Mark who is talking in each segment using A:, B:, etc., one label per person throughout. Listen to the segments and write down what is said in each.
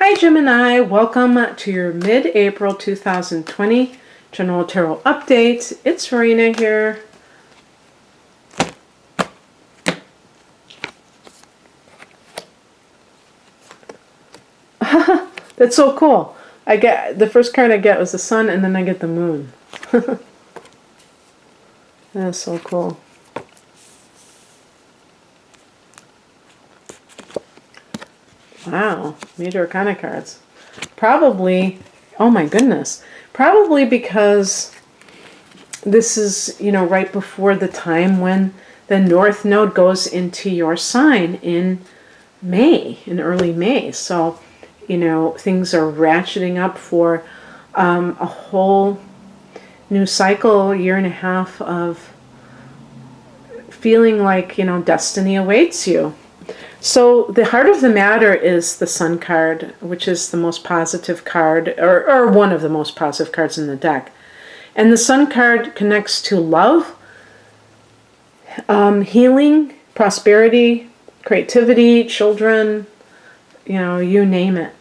A: Hi Gemini, welcome to your mid-April 2020 General Tarot Update. It's Verena here. That's so cool. I get the first card I get was the sun, and then I get the moon. That's so cool. Wow, major arcana cards. Probably, oh my goodness, probably because this is, right before the time when the North Node goes into your sign in May, in early May. So, things are ratcheting up for a whole new cycle, year and a half of feeling like, destiny awaits you. So the heart of the matter is the Sun card, which is the most positive card, or one of the most positive cards in the deck. And the Sun card connects to love, healing, prosperity, creativity, children, you name it,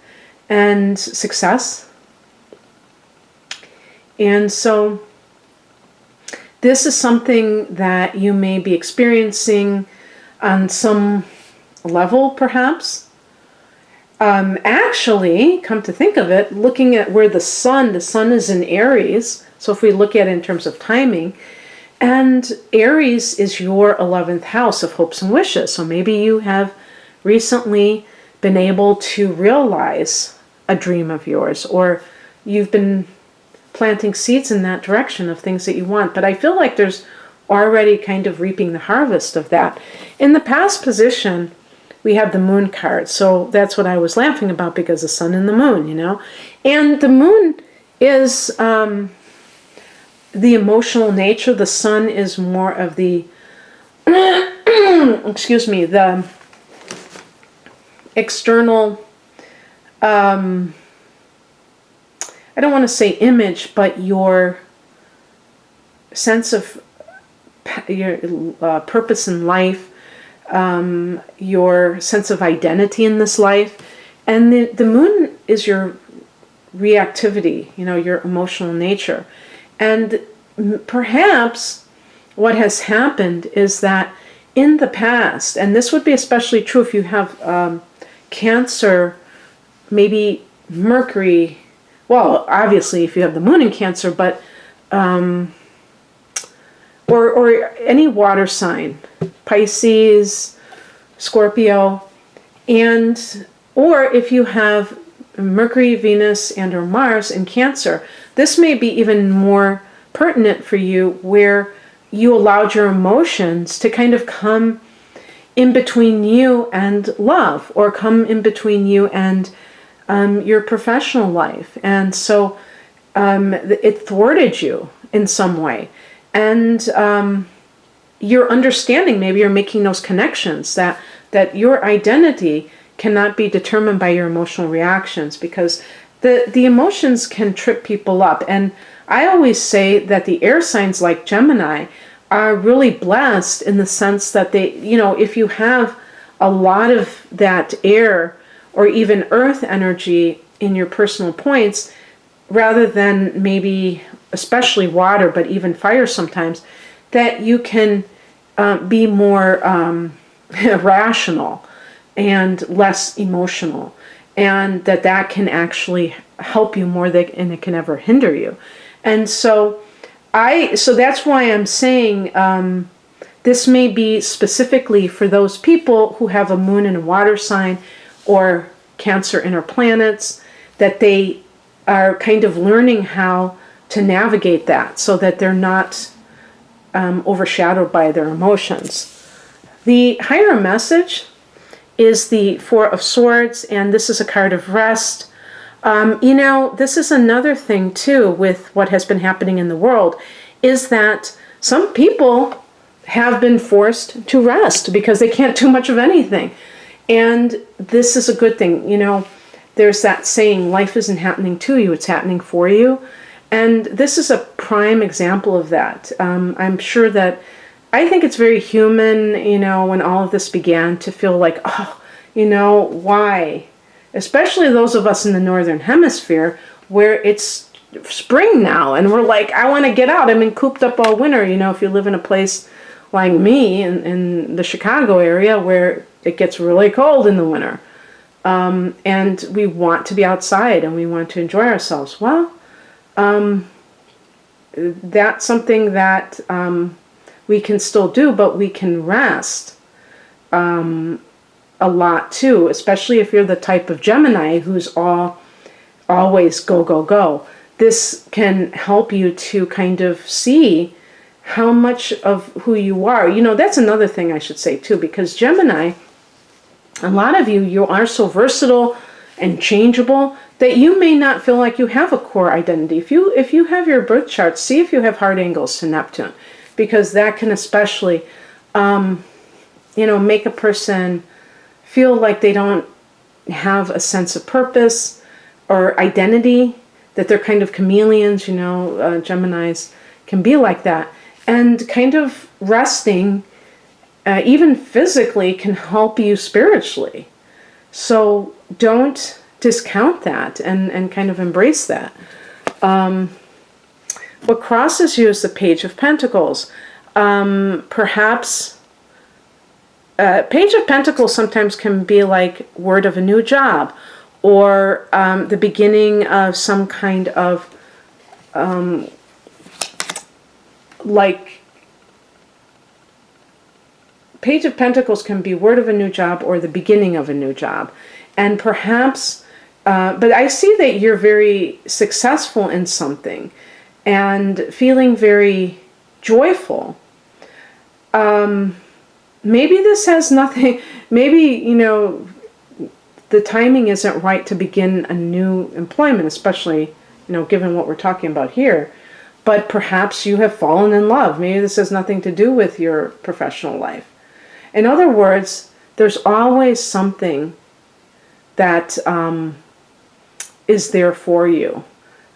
A: and success. And so this is something that you may be experiencing on some level, perhaps. Actually, come to think of it, looking at where the sun is in Aries. So if we look at it in terms of timing, and Aries is your 11th house of hopes and wishes. So maybe you have recently been able to realize a dream of yours, or you've been planting seeds in that direction of things that you want. But I feel like there's already kind of reaping the harvest of that. In the past position, we have the moon card. So that's what I was laughing about, because the sun and the moon, And the moon is the emotional nature. The sun is more of the, excuse me, the external, I don't want to say image, but your sense of your purpose in life, your sense of identity in this life. And the moon is your reactivity, your emotional nature. And perhaps what has happened is that in the past, and this would be especially true if you have Cancer, maybe Mercury, well, obviously if you have the moon in Cancer, but or any water sign, Pisces, Scorpio, or if you have Mercury, Venus, and or Mars in Cancer, this may be even more pertinent for you, where you allowed your emotions to kind of come in between you and love, or come in between you and your professional life. And so it thwarted you in some way. And your understanding, maybe you're making those connections that your identity cannot be determined by your emotional reactions, because the emotions can trip people up. And I always say that the air signs like Gemini are really blessed in the sense that they, if you have a lot of that air or even earth energy in your personal points, rather than maybe especially water, but even fire sometimes, that you can be more rational and less emotional, and that can actually help you more than it can ever hinder you. And so that's why I'm saying this may be specifically for those people who have a moon and a water sign, or Cancer inner planets, that they are kind of learning how to navigate that so that they're not overshadowed by their emotions. The higher message is the Four of Swords, and this is a card of rest. This is another thing too with what has been happening in the world, is that some people have been forced to rest because they can't do much of anything. And this is a good thing. There's that saying, life isn't happening to you, it's happening for you. And this is a prime example of that. I'm sure that, I think it's very human, when all of this began, to feel like, why? especially those of us in the Northern Hemisphere, where it's spring now, and we're like, I want to get out. I've been cooped up all winter. If you live in a place like me in the Chicago area where it gets really cold in the winter, and we want to be outside and we want to enjoy ourselves. Well, that's something that we can still do, but we can rest a lot too, especially if you're the type of Gemini who's always go, go, go. This can help you to kind of see how much of who you are. That's another thing I should say too, because Gemini, a lot of you are so versatile and changeable that you may not feel like you have a core identity. If you have your birth chart, see if you have hard angles to Neptune, because that can especially, make a person feel like they don't have a sense of purpose or identity, that they're kind of chameleons. Geminis can be like that. And kind of resting, even physically, can help you spiritually. So don't discount that and kind of embrace that. What crosses you is the Page of Pentacles. Perhaps Page of Pentacles sometimes can be like word of a new job, or the beginning of some kind of Page of Pentacles can be word of a new job or the beginning of a new job. And perhaps, but I see that you're very successful in something and feeling very joyful. Maybe this has nothing, maybe, the timing isn't right to begin a new employment, especially, given what we're talking about here. But perhaps you have fallen in love. Maybe this has nothing to do with your professional life. In other words, there's always something that is there for you.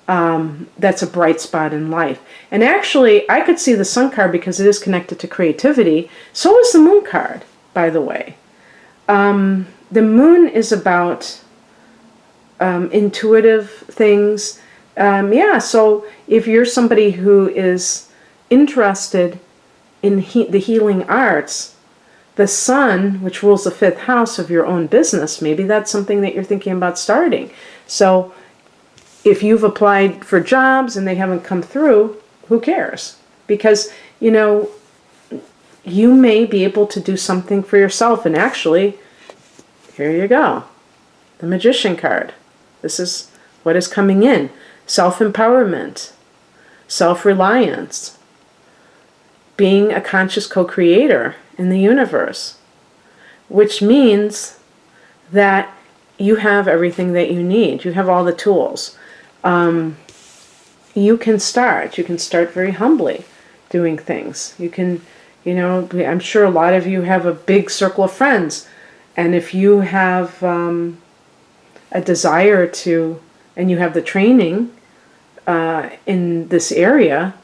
A: That's a bright spot in life. And actually, I could see the Sun card because it is connected to creativity. So is the Moon card, by the way. The Moon is about intuitive things. So if you're somebody who is interested in the healing arts, the Sun, which rules the 5th house of your own business, maybe that's something that you're thinking about starting. So if you've applied for jobs and they haven't come through, who cares? Because, you may be able to do something for yourself. And actually, here you go. The Magician card. This is what is coming in. Self-empowerment, self-reliance, being a conscious co-creator in the universe, which means that you have everything that you need. You have all the tools. You can start very humbly doing things. You can, I'm sure a lot of you have a big circle of friends, and if you have a desire to, and you have the training in this area,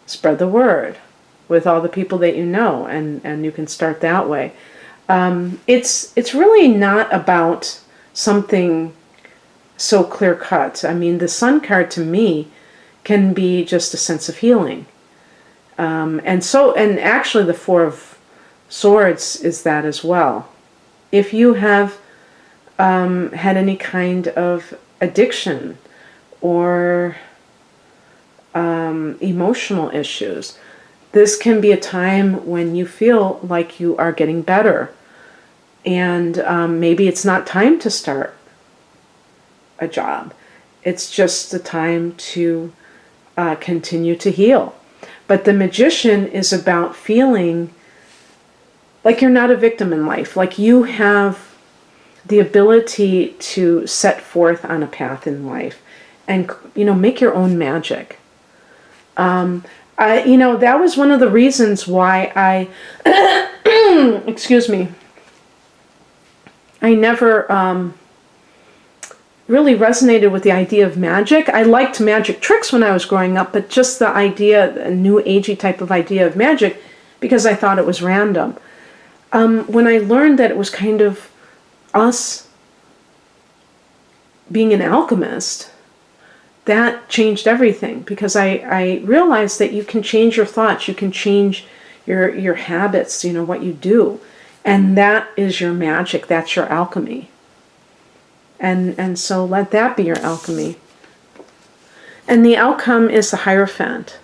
A: spread the word with all the people that you know, and you can start that way. It's really not about something so clear cut. I mean, the Sun card to me can be just a sense of healing. And actually the Four of Swords is that as well. If you have had any kind of addiction or emotional issues, this can be a time when you feel like you are getting better. And maybe it's not time to start a job. It's just the time to continue to heal. But the Magician is about feeling like you're not a victim in life, like you have the ability to set forth on a path in life and, make your own magic. That was one of the reasons why I, excuse me, I never really resonated with the idea of magic. I liked magic tricks when I was growing up, but just the idea, a new agey type of idea of magic, because I thought it was random. When I learned that it was kind of us being an alchemist, that changed everything, because I realized that you can change your thoughts, you can change your habits, what you do. And that is your magic, that's your alchemy. And so let that be your alchemy. And the outcome is the Hierophant.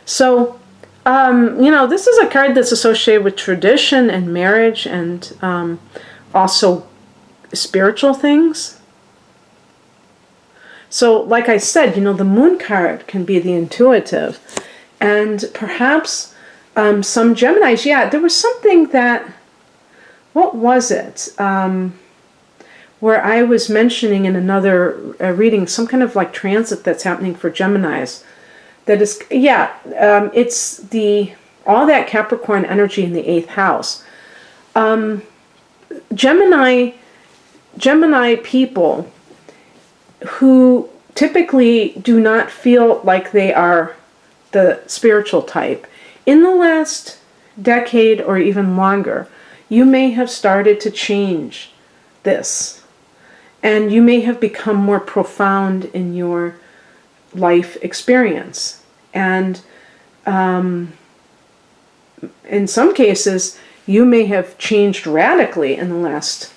A: So, this is a card that's associated with tradition and marriage and also spiritual things. So, like I said, the Moon card can be the intuitive. And perhaps some Geminis, there was something that, what was it? Where I was mentioning in another reading, some kind of like transit that's happening for Geminis. That is, it's all that Capricorn energy in the 8th house. Gemini people who typically do not feel like they are the spiritual type, in the last decade or even longer, you may have started to change this. And you may have become more profound in your life experience. And in some cases, you may have changed radically in the last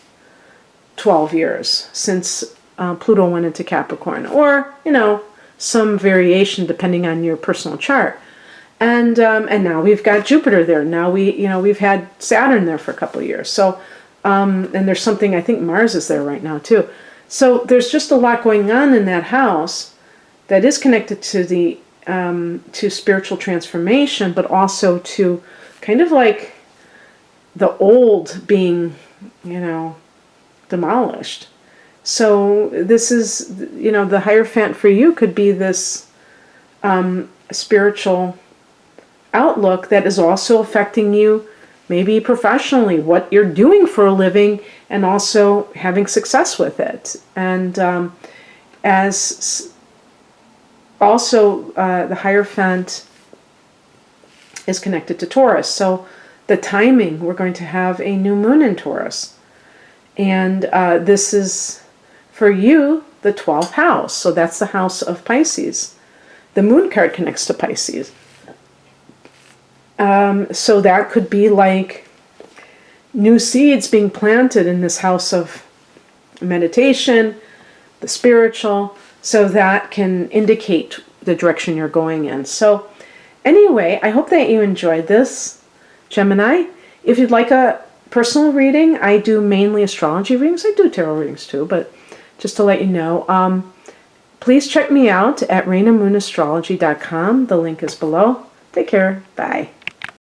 A: 12 years since Pluto went into Capricorn. Or, some variation depending on your personal chart. And now we've got Jupiter there. Now we've had Saturn there for a couple of years. So, and there's something, I think Mars is there right now too. So there's just a lot going on in that house that is connected to the to spiritual transformation, but also to kind of like the old being, demolished. So this is, the Hierophant for you could be this spiritual outlook that is also affecting you maybe professionally, what you're doing for a living, and also having success with it. And as also the Hierophant is connected to Taurus. So the timing, we're going to have a new moon in Taurus. And this is, for you, the 12th house. So that's the house of Pisces. The moon card connects to Pisces. So that could be like new seeds being planted in this house of meditation, the spiritual, so that can indicate the direction you're going in. So anyway, I hope that you enjoyed this, Gemini. If you'd like a personal reading, I do mainly astrology readings. I do tarot readings too, but just to let you know, please check me out at rainamoonastrology.com. The link is below. Take care. Bye.